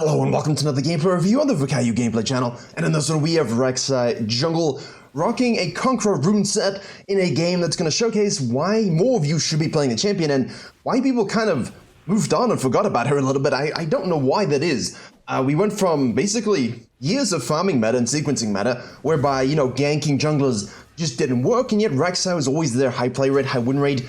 Hello and welcome to another gameplay review on the Virkayu gameplay channel, and in this one we have REK'SAI Jungle rocking a Conqueror rune set in a game that's going to showcase why more of you should be playing the champion and why people kind of moved on and forgot about her a little bit. I don't know why that is. We went from basically years of farming meta and sequencing meta whereby, you know, ganking junglers just didn't work, and yet REK'SAI was always there, high play rate, high win rate,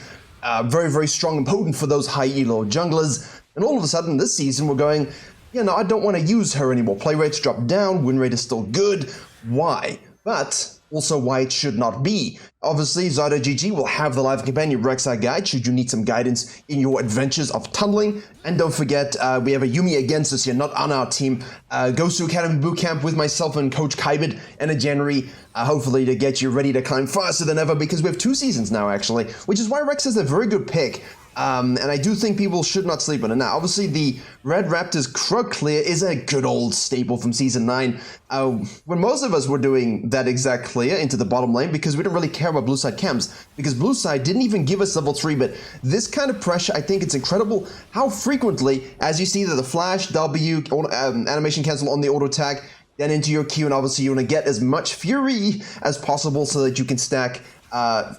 very, very strong and potent for those high elo junglers, and all of a sudden this season we're going, yeah, no, I don't want to use her anymore. Play rate's dropped down, win rate is still good. Why? But also why it should not be. Obviously, ZydoGG will have the live companion REK'SAI guide should you need some guidance in your adventures of tunneling. And don't forget, we have a Yuumi against us here, not on our team. Goes to Academy Bootcamp with myself and Coach Kybit end of January, hopefully to get you ready to climb faster than ever, because we have 2 seasons now, actually, which is why REK'SAI is a very good pick. And I do think people should not sleep on it. Now, obviously, the Red Raptors Krug clear is a good old staple from Season 9, when most of us were doing that exact clear into the bottom lane because we didn't really care about blue side camps, because blue side didn't even give us level 3, but this kind of pressure, I think it's incredible how frequently, as you see that the flash, W, animation cancel on the auto attack, then into your Q, and obviously you want to get as much fury as possible so that you can stack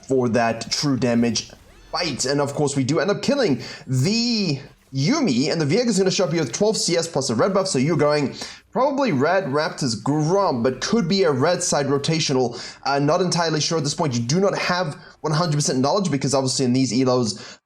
for that true damage fight. And of course we do end up killing the Yuumi, and the Virkayu is going to show up here with 12 CS plus a red buff, so you're going probably Red Raptors Grom, but could be a red side rotational. Not entirely sure at this point. You do not have 100% knowledge because obviously in these elos,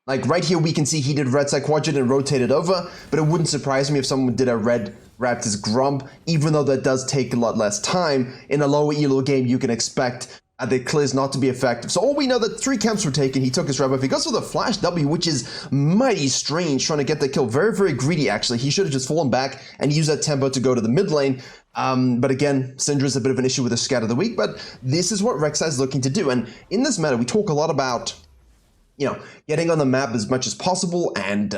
like right here we can see he did red side quadrant and rotated over, but it wouldn't surprise me if someone did a Red Raptors Grump, even though that does take a lot less time. In a lower elo game you can expect the clears not to be effective. So all we know that 3 camps were taken, he took his red buff, he goes for the flash W, which is mighty strange, trying to get the kill. Very, very greedy actually. He should have just fallen back and used that tempo to go to the mid lane. But again, Syndra's a bit of an issue with the scat of the week, but this is what REK'SAI is looking to do. And in this meta, we talk a lot about, you know, getting on the map as much as possible and,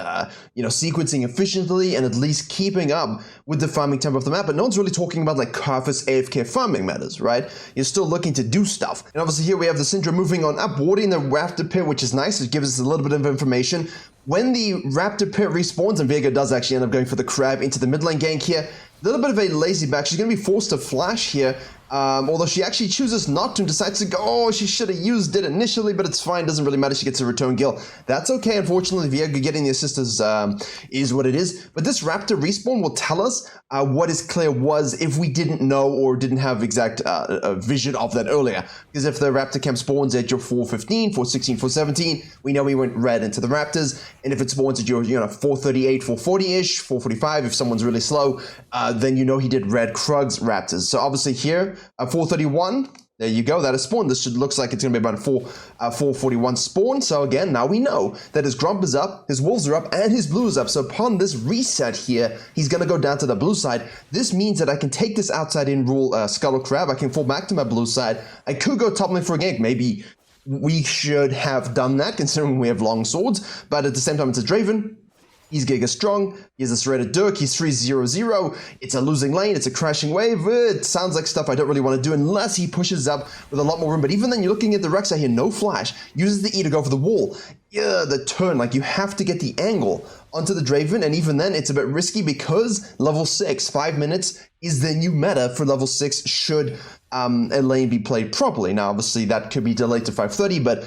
you know, sequencing efficiently and at least keeping up with the farming tempo of the map. But no one's really talking about like Karthus AFK farming metas, right? You're still looking to do stuff. And obviously here we have the Syndra moving on up, warding the Raptor Pit, which is nice. It gives us a little bit of information. When the Raptor Pit respawns, and Virkayu does actually end up going for the crab into the mid lane gank here, a little bit of a lazy back. She's going to be forced to flash here. Although she actually chooses not to and decides to go, oh, she should have used it initially, but it's fine, doesn't really matter, she gets a return kill. That's okay, unfortunately, Virkayu getting the assist is what it is. But this Raptor respawn will tell us what his clear was if we didn't know or didn't have exact vision of that earlier. Because if the Raptor camp spawns at your 415, 416, 417, we know we went red into the Raptors, and if it spawns at your 438, 440-ish, 445, if someone's really slow, then you know he did red Krug's Raptors. So obviously here, 431, there you go, that is spawn. This looks like it's going to be about a 441 spawn. So again, now we know that his Grump is up, his Wolves are up, and his Blue is up. So upon this reset here, he's going to go down to the blue side. This means that I can take this outside in rule Scuttle Crab. I can fall back to my blue side. I could go top lane for a gank. Maybe we should have done that considering we have long swords. But at the same time, it's a Draven. He's Giga strong, he has a Serrated Dirk, he's 3-0-0, it's a losing lane, it's a crashing wave, it sounds like stuff I don't really want to do unless he pushes up with a lot more room. But even then, you're looking at the REK'SAI here, no flash, uses the E to go for the wall. Yeah, the turn, like you have to get the angle onto the Draven, and even then it's a bit risky because level 6, 5 minutes is the new meta for level 6 should a lane be played properly. Now obviously that could be delayed to 5:30, but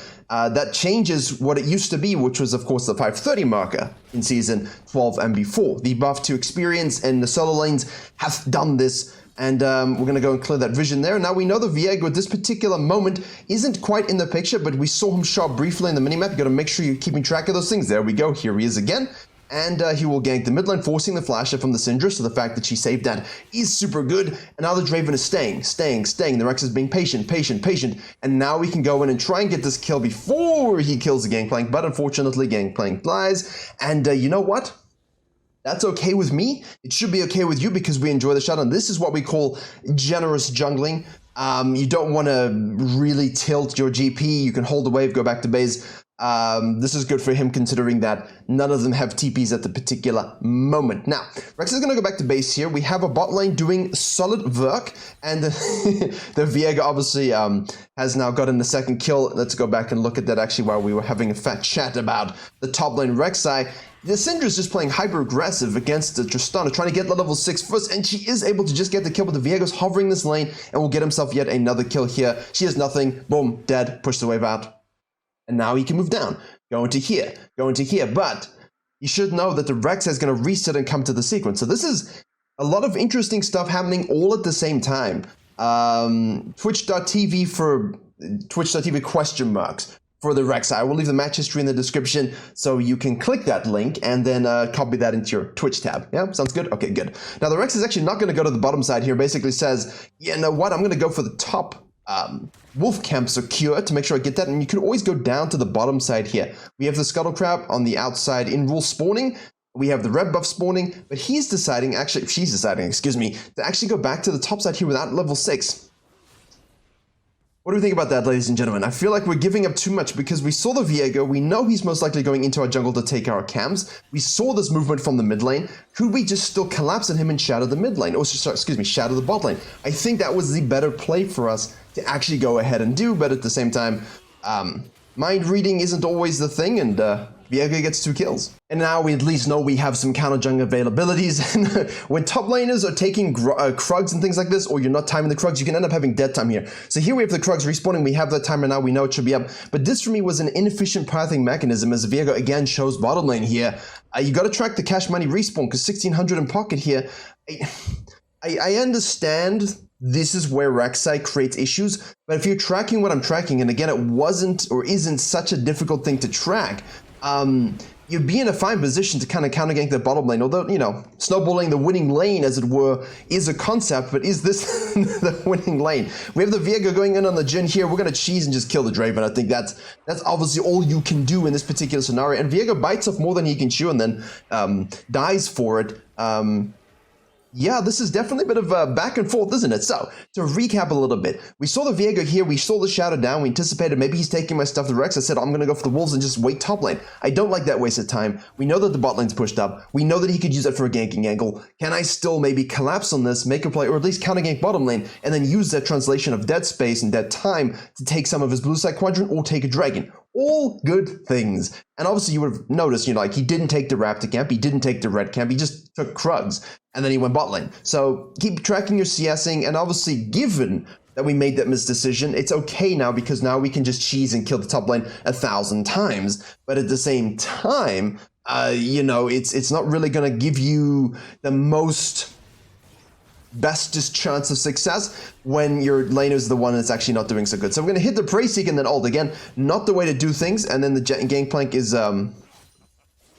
that changes what it used to be, which was of course the 5:30 marker in season 12 and before. The buff to experience and the solo lanes have done this, and we're going to go and clear that vision there. Now we know the Virkayu at this particular moment isn't quite in the picture, but we saw him show up briefly in the minimap. You got to make sure you're keeping track of those things. There we go, here he is again. And he will gank the mid lane, forcing the flasher from the Syndra, so the fact that she saved that is super good. And now the Draven is staying. The Rex is being patient, and now we can go in and try and get this kill before he kills the Gangplank, but unfortunately Gangplank dies. And you know what? That's okay with me. It should be okay with you because we enjoy the shutdown. This is what we call generous jungling. You don't want to really tilt your GP. You can hold the wave, go back to base. This is good for him considering that none of them have TPs at the particular moment. Now, Rex is going to go back to base here. We have a bot lane doing solid work, and the Virkayu obviously has now gotten the second kill. Let's go back and look at that actually while we were having a fat chat about the top lane REK'SAI. the Syndra's just playing hyper-aggressive against the Tristana, trying to get the level 6 first, and she is able to just get the kill, but the Viego's hovering this lane and will get himself yet another kill here. She has nothing. Boom, dead. Push the wave out. And now he can move down. Go into here. Go into here. But you should know that the REK'SAI is going to reset and come to the sequence. So this is a lot of interesting stuff happening all at the same time. Twitch.tv for Twitch.tv question marks for the REK'SAI. I will leave the match history in the description so you can click that link and then copy that into your Twitch tab. Yeah, sounds good? Okay, good. Now the REK'SAI is actually not going to go to the bottom side here. Basically says, you know what, I'm going to go for the top wolf camp secure to make sure I get that. And you can always go down to the bottom side here. We have the Scuttle Crab on the outside in rule spawning. We have the red buff spawning, but he's deciding, actually, she's deciding, excuse me, to actually go back to the top side here without level 6. What do we think about that, ladies and gentlemen? I feel like we're giving up too much because we saw the Viego. We know he's most likely going into our jungle to take our camps. We saw this movement from the mid lane. Could we just still collapse on him and shadow the mid lane? Or, sorry, excuse me, shadow the bot lane? I think that was the better play for us to actually go ahead and do, but at the same time, mind reading isn't always the thing, and Viego gets 2 kills. And now we at least know we have some counter jungle availabilities. And when top laners are taking Krugs and things like this, or you're not timing the Krugs, you can end up having dead time here. So here we have the Krugs respawning, we have that timer now, we know it should be up. But this for me was an inefficient pathing mechanism as Viego again shows bottom lane here. You got to track the cash money respawn because 1600 in pocket here. I understand this is where REK'SAI creates issues, but if you're tracking what I'm tracking, and again, it wasn't or isn't such a difficult thing to track, you'd be in a fine position to kind of counter gank the bottom lane. Although, you know, snowballing the winning lane, as it were, is a concept, but is this the winning lane? We have the Viego going in on the Jhin here. We're going to cheese and just kill the Draven. I think that's obviously all you can do in this particular scenario. And Viego bites off more than he can chew and then dies for it. Yeah, this is definitely a bit of a back and forth, isn't it? So, to recap a little bit, we saw the Viego here, we saw the shadow down, we anticipated maybe he's taking my stuff to Rex. I said, I'm going to go for the wolves and just wait top lane. I don't like that waste of time. We know that the bot lane's pushed up. We know that he could use that for a ganking angle. Can I still maybe collapse on this, make a play, or at least counter gank bottom lane, and then use that translation of dead space and dead time to take some of his blue side quadrant or take a dragon? All good things. And obviously you would have noticed, you know, like he didn't take the Raptor camp, he didn't take the red camp, he just took Krugs, and then he went bot lane. So keep tracking your CSing, and obviously given that we made that misdecision, it's okay now because now we can just cheese and kill the top lane 1,000 times. But at the same time, you know, it's not really going to give you the bestest chance of success when your laner is the one that's actually not doing so good. So we're going to hit the Prey Seek and then ult. Again, not the way to do things. And then the Gangplank is,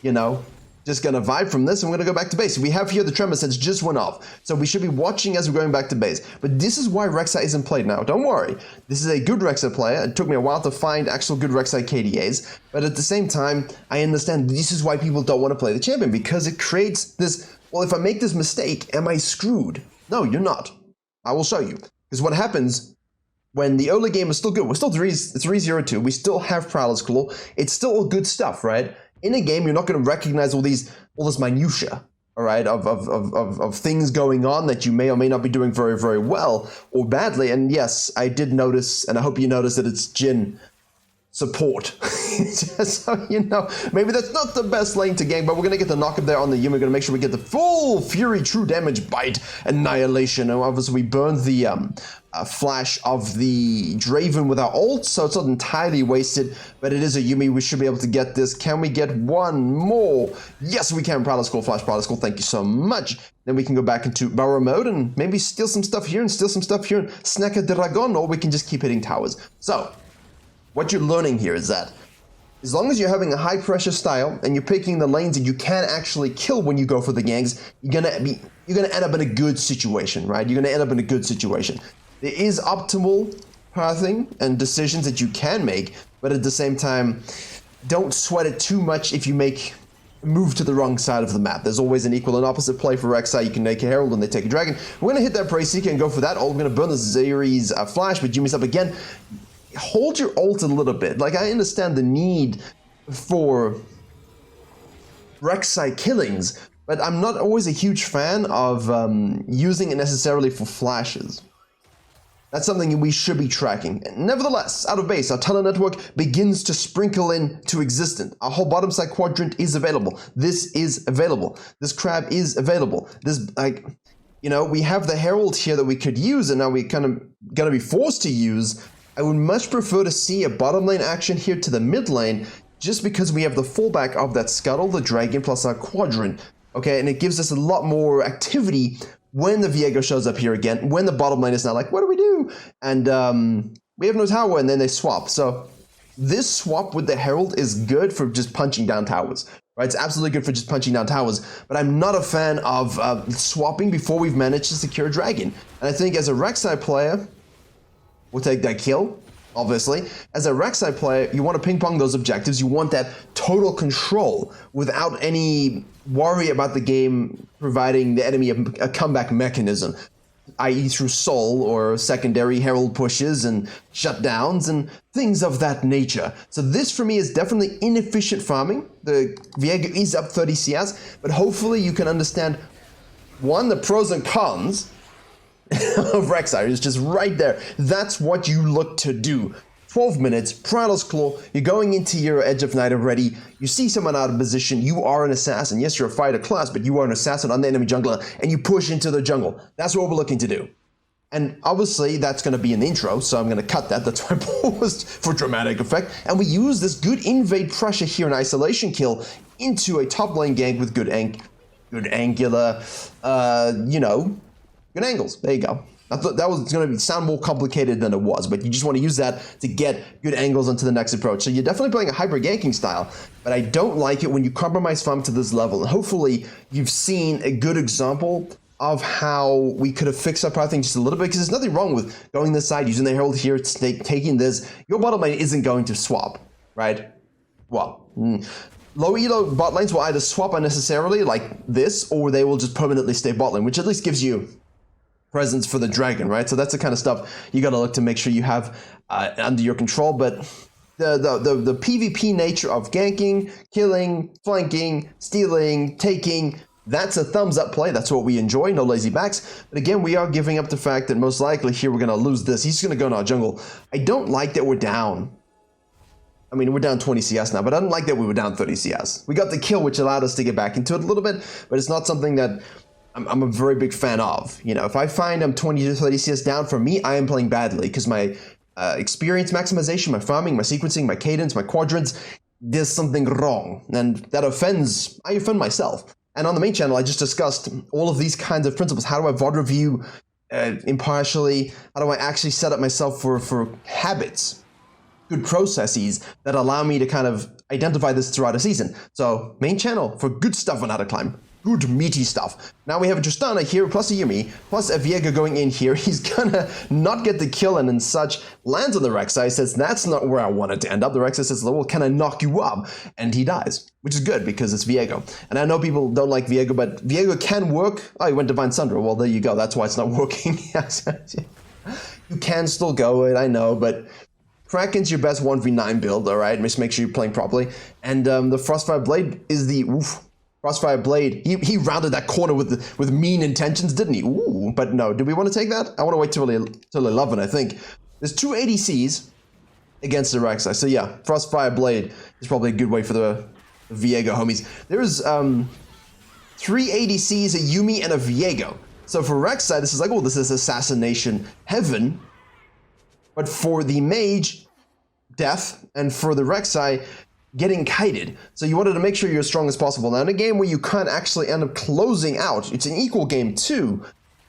you know, just going to vibe from this. And we're going to go back to base. We have here the Tremor Sense just went off. So we should be watching as we're going back to base. But this is why REK'SAI isn't played now. Don't worry. This is a good REK'SAI player. It took me a while to find actual good REK'SAI KDAs. But at the same time, I understand this is why people don't want to play the champion. Because it creates this, well, if I make this mistake, am I screwed? No, you're not. I will show you. Because what happens when the early game is still good, we're still 3-0-2, we still have Prowler's Claw, it's still all good stuff, right? In a game, you're not going to recognize all this minutia, all right, of things going on that you may or may not be doing very, very well or badly. And yes, I did notice, and I hope you noticed that it's Jhin support. Just so you know, maybe that's not the best lane to gank, but we're going to get the knock-up there on the Yumi. We're going to make sure we get the full Fury True Damage Bite Annihilation. And obviously we burned the flash of the Draven with our ult, so it's not entirely wasted, but it is a Yumi. We should be able to get this. Can we get one more? Yes, we can. Prowler's Claw, Flash Prowler's Claw. Thank you so much. Then we can go back into Burrow mode and maybe steal some stuff here and steal some stuff here and snack a Dragon, or we can just keep hitting towers. So, what you're learning here is that as long as you're having a high pressure style and you're picking the lanes that you can actually kill when you go for the ganks, you're gonna end up in a good situation, right? You're gonna end up in a good situation. There is optimal pathing and decisions that you can make, but at the same time, don't sweat it too much if you move to the wrong side of the map. There's always an equal and opposite play for REK'SAI. You can make a Herald and they take a Dragon. We're gonna hit that Prey Seeker and go for that ult. We're gonna burn the Zary's flash, but Yumi's up again. Hold your ult a little bit. Like, I understand the need for REK'SAI killings, but I'm not always a huge fan of using it necessarily for flashes. That's something we should be tracking. Nevertheless, out of base, our tunnel network begins to sprinkle into existence. Our whole bottom side quadrant is available. This is available. This crab is available. This, like, you know, we have the herald here that we could use, and now we're kind of gonna be forced to use. I would much prefer to see a bottom lane action here to the mid lane, just because we have the fallback of that scuttle, the dragon, plus our quadrant. Okay, and it gives us a lot more activity when the Viego shows up here again, when the bottom lane is now like, what do we do? And we have no tower, and then they swap. So this swap with the Herald is good for just punching down towers, right? It's absolutely good for just punching down towers, but I'm not a fan of swapping before we've managed to secure a dragon. And I think as a REK'SAI player, we'll take that kill, obviously. As a REK'SAI player, you want to ping pong those objectives. You want that total control without any worry about the game providing the enemy a comeback mechanism, i.e. through soul or secondary herald pushes and shutdowns and things of that nature. So this for me is definitely inefficient farming. The Viego is up 30 CS, but hopefully you can understand, one, the pros and cons of REK'SAI. It's just right there. That's what you look to do. 12 minutes, Praetor's Claw, you're going into your Edge of Night already, you see someone out of position, you are an assassin. Yes, you're a fighter class, but you are an assassin on the enemy jungler, and you push into the jungle. That's what we're looking to do. And obviously, that's going to be an intro, so I'm going to cut that. That's why I paused for dramatic effect. And we use this good invade pressure here in isolation kill into a top lane gank with good angular, you know, good angles. There you go. I thought that was going to sound more complicated than it was, but you just want to use that to get good angles onto the next approach. So you're definitely playing a hybrid ganking style, but I don't like it when you compromise farm to this level. And hopefully you've seen a good example of how we could have fixed up our thing just a little bit, because there's nothing wrong with going this side, using the herald here, taking this. Your bottom lane isn't going to swap, right? Well, low elo bot lanes will either swap unnecessarily like this, or they will just permanently stay bot lane, which at least gives you presence for the dragon, right? So that's the kind of stuff you got to look to make sure you have under your control. But the PvP nature of ganking, killing, flanking, stealing, taking, that's a thumbs up play. That's what we enjoy, no lazy backs. But again, we are giving up the fact that most likely here we're going to lose this. He's going to go in our jungle. I don't like that we're down. I mean, we're down 20 CS now, but I don't like that we were down 30 CS. We got the kill, which allowed us to get back into it a little bit, but it's not something that I'm a very big fan of. You know, if I find I'm 20 to 30 CS down, for me, I am playing badly, because my experience maximization, my farming, my sequencing, my cadence, my quadrants, there's something wrong, and that offends, I offend myself. And on the main channel, I just discussed all of these kinds of principles. How do I VOD review impartially? How do I actually set up myself for habits, good processes that allow me to kind of identify this throughout a season? So main channel for good stuff on how to climb. Good meaty stuff. Now we have a Tristana here, plus a Yumi, plus a Viego going in here. He's gonna not get the kill and such. Lands on the REK'SAI, says that's not where I wanted to end up. The REK'SAI says, well, can I knock you up? And he dies, which is good because it's Viego. And I know people don't like Viego, but Viego can work. Oh, he went Divine Sundra. Well, there you go. That's why it's not working. Yes. You can still go it, I know, but Kraken's your best 1v9 build, all right? Just make sure you're playing properly. And the Frostfire Blade is the Crossfire Blade, he rounded that corner with mean intentions, didn't he? Ooh, but no, do we want to take that? I want to wait till 11, I think. There's 2 ADCs against the REK'SAI, so yeah, Frostfire Blade is probably a good way for the Viego homies. There's 3 ADCs, a Yumi, and a Viego. So for REK'SAI, this is like, oh, this is assassination heaven. But for the mage, death, and for the REK'SAI, getting kited. So you wanted to make sure you're as strong as possible. Now in a game where you can't actually end up closing out, it's an equal game too.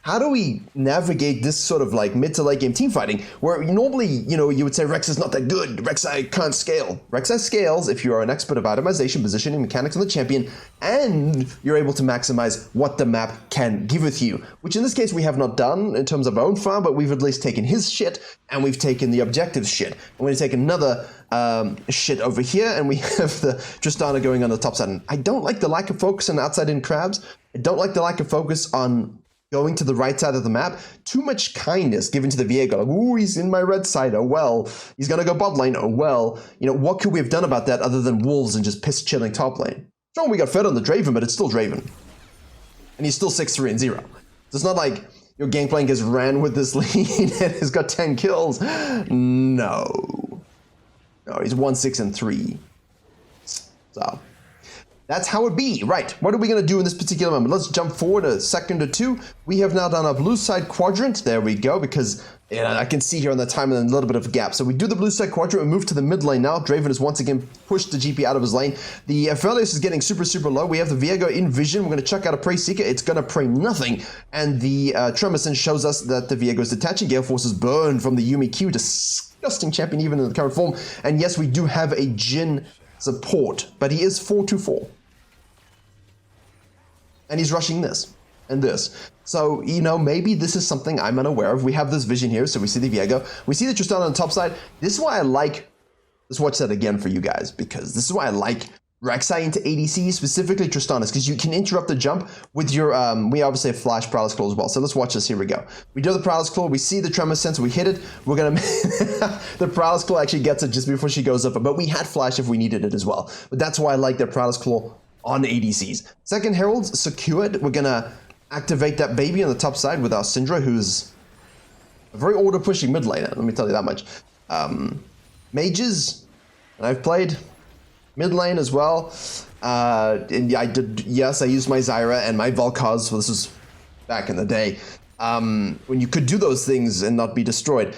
How do we navigate this sort of like mid to late game team fighting where normally, you know, you would say Rex is not that good, REK'SAI can't scale. REK'SAI scales if you are an expert of itemization, positioning, mechanics on the champion, and you're able to maximize what the map can give with you, which in this case we have not done in terms of our own farm, but we've at least taken his shit and we've taken the objectives shit. I'm going to take another shit over here, and we have the Tristana going on the top side. And I don't like the lack of focus on outside-in crabs. I don't like the lack of focus on going to the right side of the map. Too much kindness given to the Viego. Like, ooh, he's in my red side. Oh, well. He's going to go bot lane. Oh, well. You know, what could we have done about that other than wolves and just piss-chilling top lane? Sure, we got fed on the Draven, but it's still Draven. And he's still 6-3-0. So it's not like Your Gangplank has ran with this lead and has got 10 kills. No. No, he's 1-6-3. So that's how it be. Right, what are we going to do in this particular moment? Let's jump forward a second or two. We have now done a blue side quadrant. There we go, because I can see here on the timeline a little bit of a gap. So we do the blue side quadrant, we move to the mid lane now. Draven has once again pushed the GP out of his lane. The Aphelios is getting super, super low. We have the Viego in vision. We're going to chuck out a Prey Seeker. It's going to pray nothing. And the Tremorson shows us that the Viego is detaching. Gale Force is burned from the Yuumi Q. Disgusting champion even in the current form. And yes, we do have a Jhin support, but he is 4-4. And he's rushing this and this. So, you know, maybe this is something I'm unaware of. We have this vision here, so we see the Viego. We see the Tristan on the top side. This is why I like, let's watch that again for you guys, because this is why I like REK'SAI into ADC, specifically Tristanus, because you can interrupt the jump with your, we obviously have Flash Paralysis Claw as well. So let's watch this, here we go. We do the Paralysis Claw, we see the Tremor Sense, we hit it. We're gonna, the Paralysis Claw actually gets it just before she goes up, but we had Flash if we needed it as well. But that's why I like the Paralysis Claw on ADCs. Second Herald's secured. We're gonna activate that baby on the top side with our Syndra, who's a very order pushing mid laner, let me tell you that much. Mages, and I've played mid lane as well. And I did, yes, I used my Zyra and my Volkaz, so this was back in the day, when you could do those things and not be destroyed.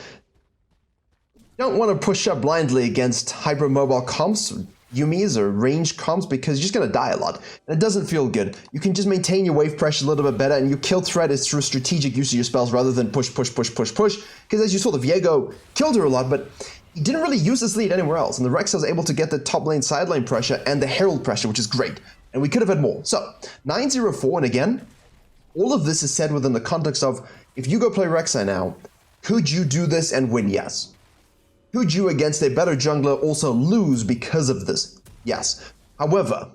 You don't want to push up blindly against hypermobile comps, Yuumis or range comps, because you're just going to die a lot. And it doesn't feel good. You can just maintain your wave pressure a little bit better, and your kill threat is through strategic use of your spells rather than push. Because as you saw, the Viego killed her a lot, but he didn't really use his lead anywhere else. And the Rex was able to get the top lane, side lane pressure, and the Herald pressure, which is great. And we could have had more. So, 9-0-4, and again, all of this is said within the context of, if you go play REK'SAI now, could you do this and win? Yes. Could you, against a better jungler, also lose because of this? Yes. However,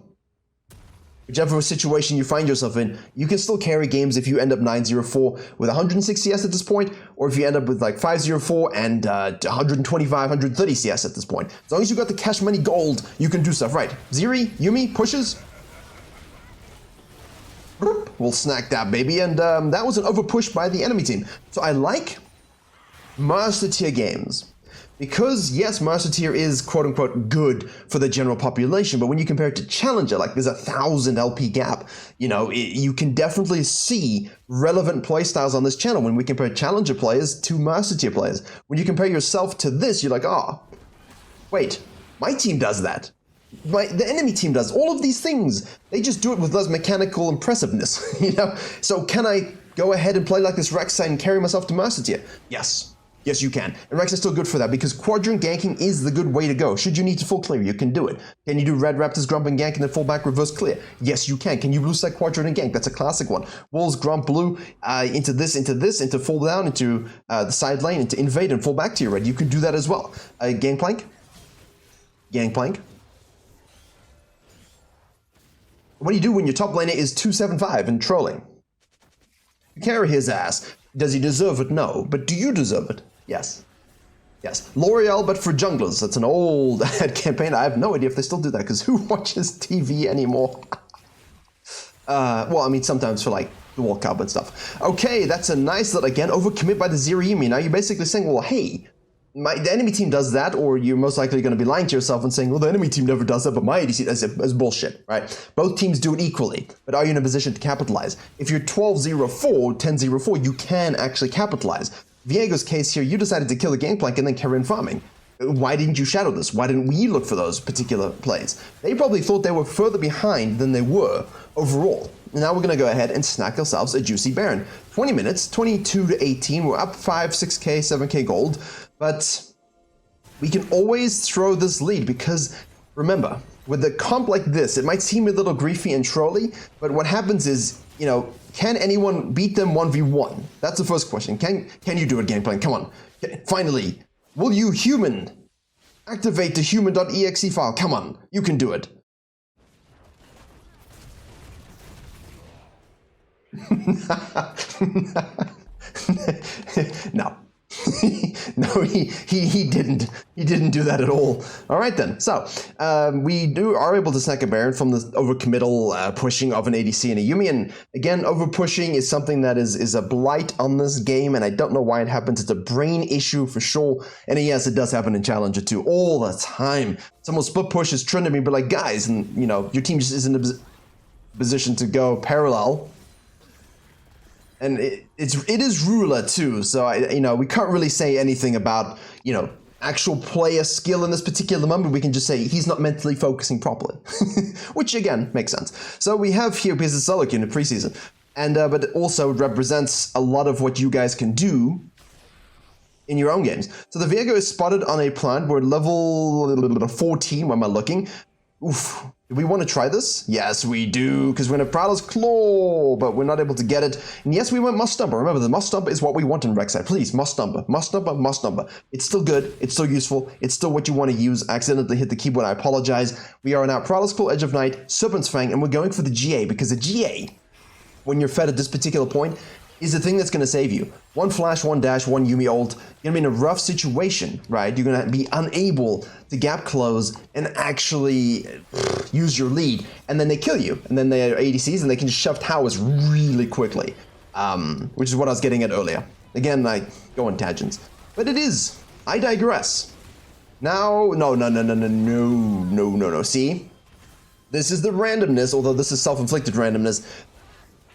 whichever situation you find yourself in, you can still carry games if you end up 9-0-4 with 160 CS at this point, or if you end up with like 5-0-4 and 125, 130 CS at this point. As long as you got the cash money gold, you can do stuff. Right. Ziri, Yuumi, pushes. We'll snack that, baby. And that was an over push by the enemy team. So I like Master Tier games. Because, yes, Master Tier is quote-unquote good for the general population, but when you compare it to Challenger, like there's a 1,000 LP gap, you know, you can definitely see relevant playstyles on this channel when we compare Challenger players to Master Tier players. When you compare yourself to this, you're like, oh, wait, my team does that. The enemy team does all of these things. They just do it with less mechanical impressiveness, you know? So can I go ahead and play like this REK'SAI and carry myself to Master Tier? Yes. Yes, you can. And REK'SAI is still good for that, because quadrant ganking is the good way to go. Should you need to full clear, you can do it. Can you do Red Raptors, Grump, and gank and then full back reverse clear? Yes, you can. Can you blue side quadrant and gank? That's a classic one. Wolves, Grump, blue, into this, into full down, into the side lane, into invade, and full back to your red. You can do that as well. Gangplank. Gangplank. What do you do when your top laner is 275 and trolling? You carry his ass. Does he deserve it? No. But do you deserve it? Yes. Yes. L'Oreal, but for junglers. That's an old ad campaign. I have no idea if they still do that, because who watches TV anymore? Well, I mean, sometimes for like the World Cup and stuff. Okay, that's a nice little, again, overcommit by the Zero Yuumi. Now you're basically saying, well, hey, the enemy team does that, or you're most likely going to be lying to yourself and saying, well, the enemy team never does that, but my ADC is bullshit, right? Both teams do it equally, but are you in a position to capitalize? If you're 12-0-4, 10-0-4, you can actually capitalize. Viego's case here, you decided to kill the Gangplank and then carry on farming. Why didn't you shadow this? Why didn't we look for those particular plays? They probably thought they were further behind than they were overall. Now we're going to go ahead and snack ourselves a juicy Baron. 20 minutes, 22-18, we're up 5, 6k, 7k gold, but we can always throw this lead, because remember, with a comp like this, it might seem a little griefy and trolly, but what happens is, you know, can anyone beat them 1v1? That's the first question. Can you do it, Gangplank? Come on. Finally, will you, human, activate the human.exe file? Come on, you can do it. No. No. no, he didn't do that at all. All right then. So we are able to snack a Baron from the overcommittal pushing of an ADC and a Yuumi. And again, over pushing is something that is a blight on this game, and I don't know why it happens. It's a brain issue for sure. And yes, it does happen in Challenger 2 all the time. Someone split push is trending me, but like, guys, and you know, your team just isn't in a position to go parallel. And it is ruler too, so we can't really say anything about actual player skill in this particular moment. We can just say he's not mentally focusing properly, which again makes sense. So we have here because it's solo queue in the preseason, and but it also represents a lot of what you guys can do in your own games. So the Virkayu is spotted on a plant. We're level 14. Where am I looking? Oof. Do we want to try this? Yes, we do, because we're in a Prowler's Claw, but we're not able to get it. And yes, we went Must Stumper. Remember, the Must Stumper is what we want in REK'SAI. Please, Must Stumper, Must Stumper, Must Stumper. It's still good. It's still useful. It's still what you want to use. I accidentally hit the keyboard. I apologize. We are now Prowler's Claw, Edge of Night, Serpent's Fang, and we're going for the GA, because the GA, when you're fed at this particular point, is the thing that's going to save you. One flash, one dash, one Yuumi ult. You're going to be in a rough situation, right? You're going to be unable to gap close and actually use your lead. And then they kill you. And then they are ADCs and they can just shove towers really quickly. Which is what I was getting at earlier. Again, I go on tangents. But it is. I digress. Now, no. See? This is the randomness, although this is self-inflicted randomness.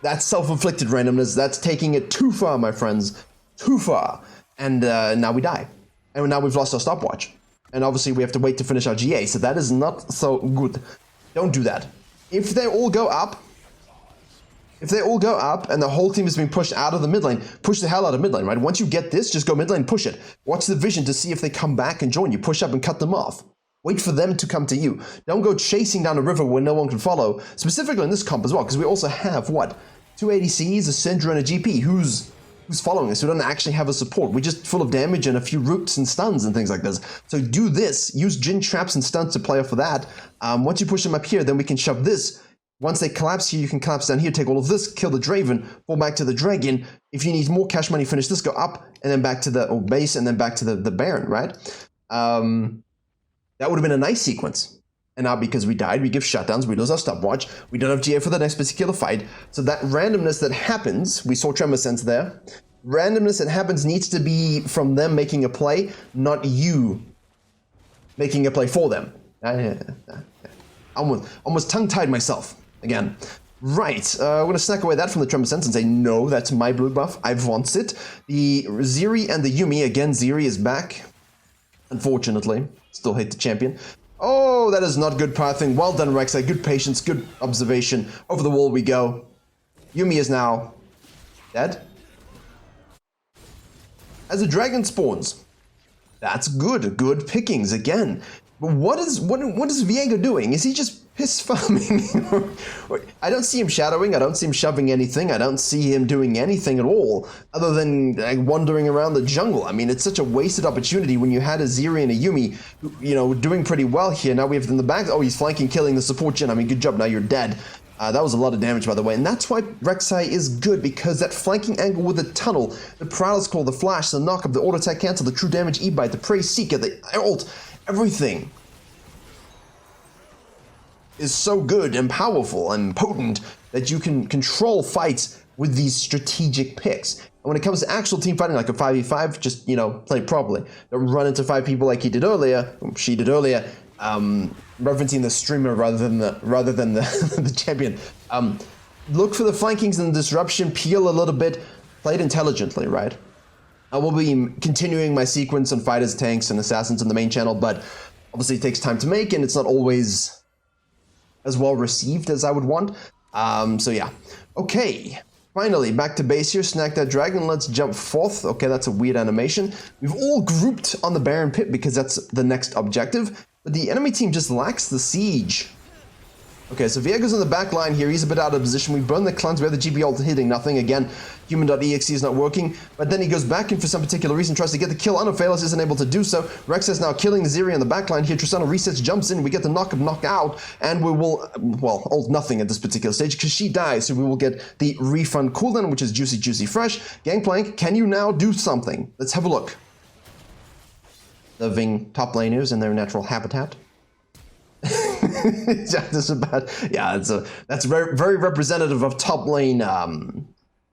That's self-inflicted randomness. That's taking it too far, my friends. Too far. And now we die. And now we've lost our stopwatch. And obviously we have to wait to finish our GA. So that is not so good. Don't do that. If they all go up, and the whole team is being pushed out of the mid lane, push the hell out of mid lane, right? Once you get this, just go mid lane, push it. Watch the vision to see if they come back and join you. Push up and cut them off. Wait for them to come to you. Don't go chasing down a river where no one can follow. Specifically in this comp as well, because we also have, what? 2 ADCs, a Syndra, and a GP. Who's following us? We don't actually have a support. We're just full of damage and a few roots and stuns and things like this. So do this. Use Jin traps and stuns to play off of that. Once you push them up here, then we can shove this. Once they collapse here, you can collapse down here, take all of this, kill the Draven, fall back to the Dragon. If you need more cash money, finish this, go up, and then back to the base, and then back to the Baron, right? That would have been a nice sequence. And now because we died, we give shutdowns, we lose our stopwatch, we don't have GA for the next particular fight. So that randomness that happens, we saw Tremor Sense there, randomness that happens needs to be from them making a play, not you making a play for them. I almost tongue-tied myself again. Right, we're going to snack away that from the Tremor Sense and say, no, that's my blue buff, I want it. The Ziri and the Yuumi, again, Ziri is back, unfortunately. Still hate the champion. Oh, that is not good pathing. Well done, REK'SAI. Good patience, good observation. Over the wall we go. Yuumi is now dead. As the dragon spawns. That's good. Good pickings again. But what is Viego doing? Is he just piss farming? I don't see him shadowing. I don't see him shoving anything. I don't see him doing anything at all other than wandering around the jungle. I mean, it's such a wasted opportunity when you had a Ziri and a Yuumi, doing pretty well here. Now we have in the back. Oh, he's flanking, killing the support gen. I mean, good job. Now you're dead. That was a lot of damage, by the way, and that's why REK'SAI is good, because that flanking angle with the tunnel, the Prowler's Claw, the flash, the knock-up, the auto-attack cancel, the true damage E-bite, the Prey Seeker, the ult, everything is so good and powerful and potent that you can control fights with these strategic picks. And when it comes to actual team fighting, like a 5v5, just, play properly. Don't run into 5 people like she did earlier, referencing the streamer rather than the the champion. Look for the flankings and the disruption, peel a little bit, play it intelligently, right? I will be continuing my sequence on fighters, tanks, and assassins on the main channel, but obviously it takes time to make, and it's not always as well received as I would want. So yeah. Okay. Finally, back to base here. Snack that dragon. Let's jump forth. Okay, that's a weird animation. We've all grouped on the Baron pit because that's the next objective. But the enemy team just lacks the siege. Okay, so Viego's in the back line here. He's a bit out of position. We burn the cleanse. We have the GP ult hitting nothing. Again, human.exe is not working. But then he goes back in for some particular reason, tries to get the kill. Unavailable, isn't able to do so. REK'SAI is now killing the Ziri on the back line here. Tristana resets, jumps in. We get the knockout. And we will, well, ult nothing at this particular stage because she dies. So we will get the refund cooldown, which is juicy, juicy, fresh. Gangplank, can you now do something? Let's have a look. living top laners in their natural habitat. That's very, very representative of top lane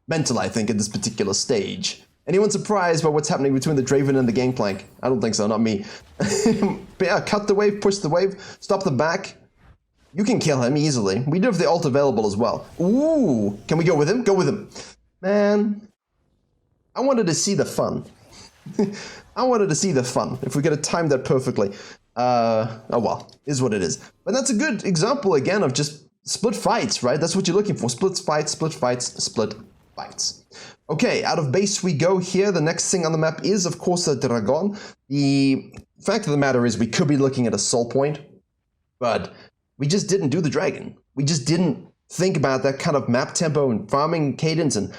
mental, I think, at this particular stage. Anyone surprised by what's happening between the Draven and the Gangplank? I don't think so, not me. But yeah, cut the wave, push the wave, stop the back. You can kill him easily. We do have the ult available as well. Ooh, can we go with him? Go with him. Man, I wanted to see the fun. I wanted to see the fun. If we could have timed that perfectly. Oh well, is what it is. But that's a good example, again, of just split fights, right? That's what you're looking for. Split fights, split fights, split fights. Okay, out of base we go here. The next thing on the map is, of course, the Dragon. The fact of the matter is we could be looking at a soul point, but we just didn't do the dragon. We just didn't think about that kind of map tempo and farming cadence and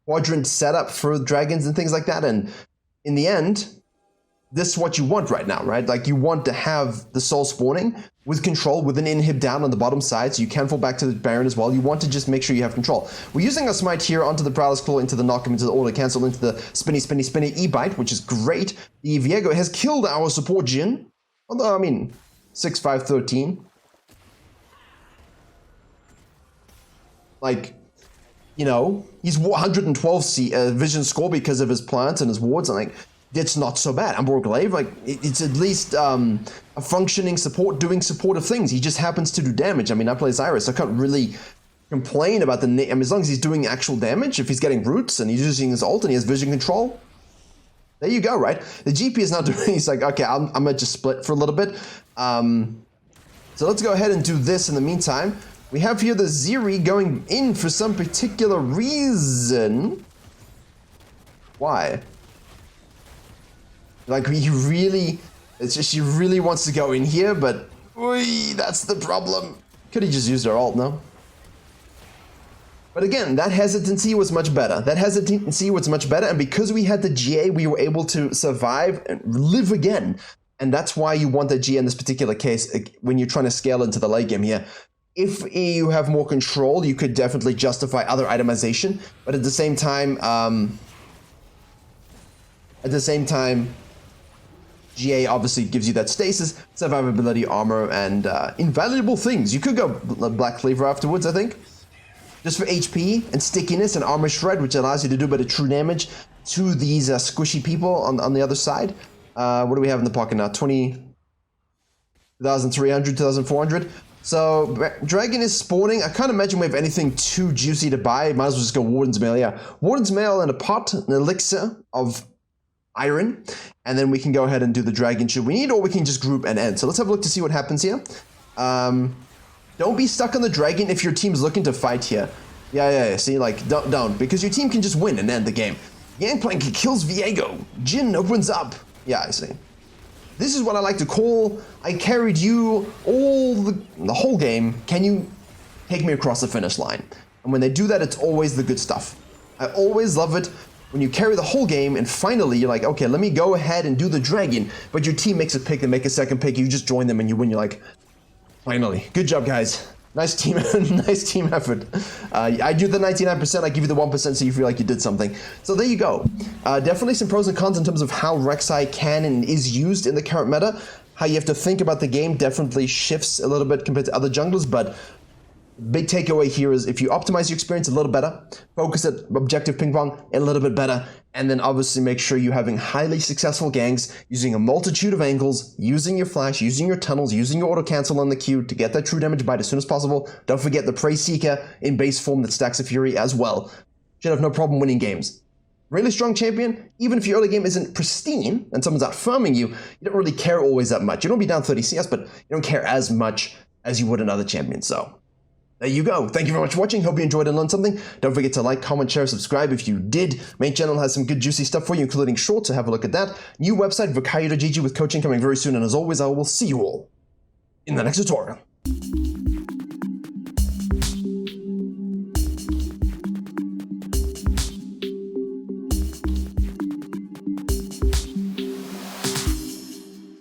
quadrant setup for dragons and things like that. And in the end, this is what you want right now, right? Like, you want to have the soul spawning with control, with an inhib down on the bottom side, so you can fall back to the Baron as well. You want to just make sure you have control. We're using our smite here onto the Prowler's Claw, into the knock him, into the auto cancel, into the spinny, spinny, spinny E-bite, which is great. The Viego has killed our support Jhin. Although, I mean, 6-5-13. Like, you know, he's 112 vision score because of his plants and his wards, and like, it's not so bad. Ambor Glaive, like, it's at least a functioning support, doing supportive things. He just happens to do damage. I mean, I play Zyra, so I can't really complain about the I mean, as long as he's doing actual damage, if he's getting roots and he's using his ult and he has vision control, there you go, right? The GP is not doing, he's like, okay, I'm gonna just split for a little bit. So let's go ahead and do this in the meantime. We have here the Zeri going in for some particular reason. Why? Like, he really, it's just, she really wants to go in here, but that's the problem. Could he just used her ult, no? But again, that hesitancy was much better. And because we had the GA, we were able to survive and live again. And that's why you want the GA in this particular case when you're trying to scale into the late game here. If you have more control, you could definitely justify other itemization, but at the same time, GA obviously gives you that stasis, survivability, armor, and invaluable things. You could go Black Cleaver afterwards, I think, just for HP and stickiness and armor shred, which allows you to do a bit of true damage to these squishy people on the other side. What do we have in the pocket now? 20,300, 2,400. So Dragon is spawning. I can't imagine we have anything too juicy to buy. Might as well just go Warden's Mail. Yeah, Warden's Mail and a pot, an elixir of iron, and then we can go ahead and do the dragon should we need, or we can just group and end. So let's have a look to see what happens here. Don't be stuck on the dragon if your team's looking to fight here. Yeah, see, like, don't, because your team can just win and end the game. Gangplank kills Viego. Jhin opens up. Yeah, I see. This is what I like to call, I carried you all the whole game. Can you take me across the finish line? And when they do that, it's always the good stuff. I always love it when you carry the whole game and finally you're like, okay, let me go ahead and do the dragon, but your team makes a pick, they make a second pick, you just join them and you win. You're like, finally, good job, guys. Nice team, nice team effort. I do the 99%, I give you the 1% so you feel like you did something. So there you go. Definitely some pros and cons in terms of how REK'SAI can and is used in the current meta. How you have to think about the game definitely shifts a little bit compared to other junglers, but big takeaway here is if you optimize your experience a little better, focus at objective ping pong a little bit better, and then obviously make sure you're having highly successful ganks using a multitude of angles, using your flash, using your tunnels, using your auto cancel on the Q to get that true damage bite as soon as possible. Don't forget the Prey Seeker in base form that stacks a Fury as well. Should have no problem winning games. Really strong champion, even if your early game isn't pristine and someone's out farming you, you don't really care always that much. You don't be down 30 CS, but you don't care as much as you would another champion, so there you go. Thank you very much for watching. Hope you enjoyed and learned something. Don't forget to like, comment, share, subscribe if you did. Main channel has some good juicy stuff for you, including shorts, so have a look at that. New website, virkayu.gg, with coaching coming very soon. And as always, I will see you all in the next tutorial.